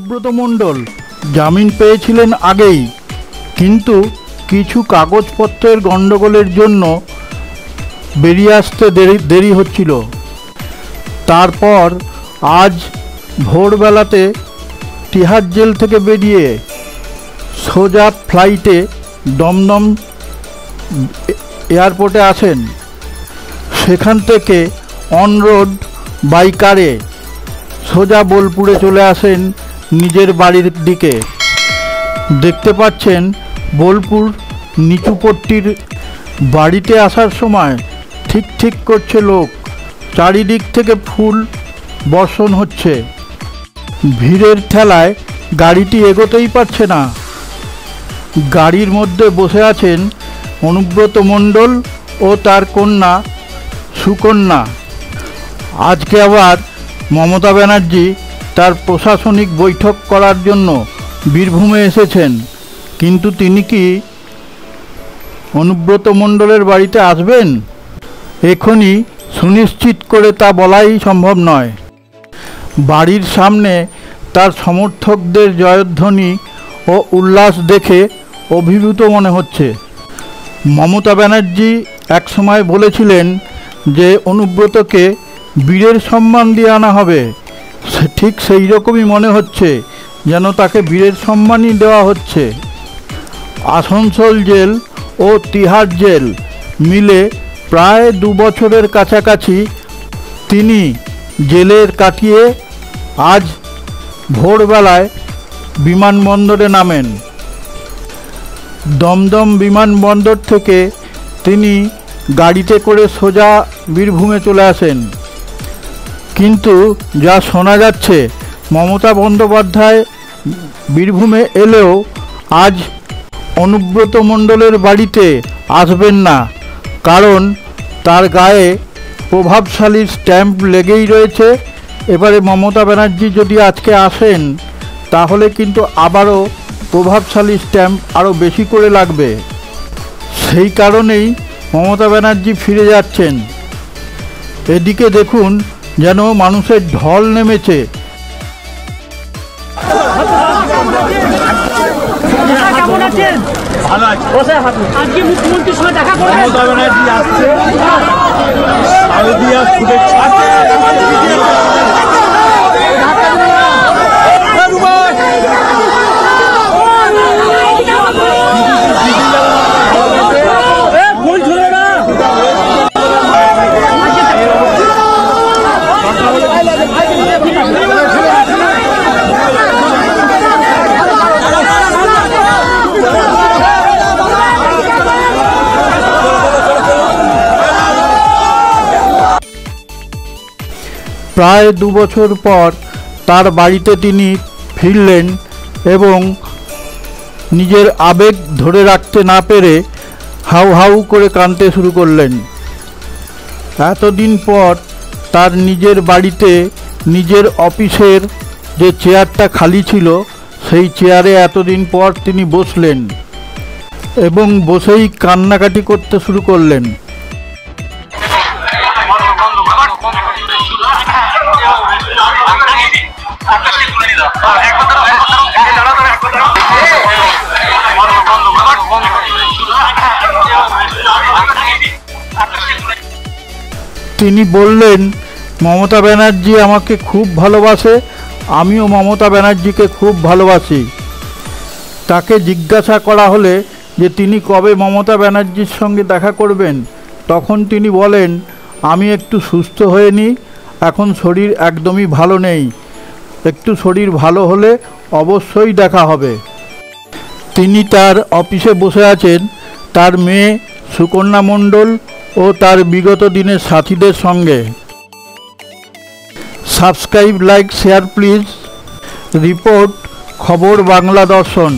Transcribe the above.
অনুব্রত মণ্ডল জামিন পেয়েছিলেন আগেই, কিন্তু কিছু কাগজপত্রের গণ্ডগোলের জন্য বেরিয়ে আসতে দেরি হচ্ছিল। তারপর আজ ভোরবেলাতে তিহার জেল থেকে বেরিয়ে সোজা ফ্লাইটে দমদম এয়ারপোর্টে আসেন। সেখান থেকে অনরোড বাই কারে সোজা বোলপুরে চলে আসেন নিজের বাড়ির দিকে। দেখতে পাচ্ছেন বোলপুর নিচুপট্টির বাড়িতে আসার সময় ঠিক ঠিক করছে লোক, চারিদিক থেকে ফুল বর্ষণ হচ্ছে। ভিড়ের ঠেলায় গাড়িটি এগোতেই পারছে না। গাড়ির মধ্যে বসে আছেন অনুব্রত মণ্ডল ও তার কন্যা সুকন্যা। আজকে আবার মমতা ব্যানার্জি তার প্রশাসনিক বৈঠক করার জন্য বীরভূমে এসেছেন, কিন্তু তিনি কি অনুব্রত মণ্ডলের বাড়িতে আসবেন এখনই সুনিশ্চিত করে তা বলাই সম্ভব নয়। বাড়ির সামনে তার সমর্থকদের জয়ধ্বনি ও উল্লাস দেখে অভিভূত মনে হচ্ছে। মমতা ব্যানার্জি একসময় বলেছিলেন যে অনুব্রতকে বীরের সম্মান দিয়ে আনা হবে, ঠিক সেই রকমই মনে হচ্ছে, যেন তাকে বীরের সম্মানই দেওয়া হচ্ছে। আসানসোল জেল ও তিহার জেল মিলে প্রায় 2 বছরের কাছাকাছি তিনি জেলের কাটিয়ে আজ ভোরবেলায় বিমানবন্দরে নামেন। দমদম বিমানবন্দর থেকে তিনি গাড়িতে করে সোজা বীরভূমে চলে আসেন। কিন্তু যা শোনা যাচ্ছে, মমতা বন্দ্যোপাধ্যায় বীরভূমে এলেও আজ অনুব্রত মণ্ডলের বাড়িতে আসবেন না, কারণ তার গায়ে প্রভাবশালী স্ট্যাম্প লেগেই রয়েছে। এবারে মমতা ব্যানার্জি যদি আজকে আসেন তাহলে কিন্তু আবারও প্রভাবশালী স্ট্যাম্প আরও বেশি করে লাগবে। সেই কারণেই মমতা ব্যানার্জি ফিরে যাচ্ছেন। এদিকে দেখুন যেন মানুষের ঢল নেমেছে। আজকে মুখ্যমন্ত্রীর সঙ্গে দেখা করে মমতা ব্যানার্জি আসছে। প্রায় 2 বছর পর তার বাড়িতে তিনি ফিরলেন এবং নিজের আবেগ ধরে রাখতে না পেরে হাউ হাউ করে কাঁদতে শুরু করলেন। এতদিন পর তার নিজের বাড়িতে নিজের অফিসের যে চেয়ারটা খালি ছিল সেই চেয়ারে এতদিন পর তিনি বসলেন এবং বসেই কান্নাকাটি করতে শুরু করলেন। তিনি বললেন, মমতা ব্যানার্জি আমাকে খুব ভালোবাসে, আমিও মমতা ব্যানার্জিকে খুব ভালোবাসি। তাকে জিজ্ঞাসা করা হলে যে তিনি কবে মমতা ব্যানার্জির সঙ্গে দেখা করবেন, তখন তিনি বলেন, আমি একটু সুস্থ হয়ে নিই, এখন শরীর একদমই ভালো নেই, একটু শরীর ভালো হলে অবশ্যই দেখা হবে। তিনি তার অফিসে বসে আছেন তার মেয়ে সুকন্যা মণ্ডল ও তার বিগত দিনের সাথীদের সঙ্গে। Subscribe, like, share please. Report খবর বাংলা দর্শন।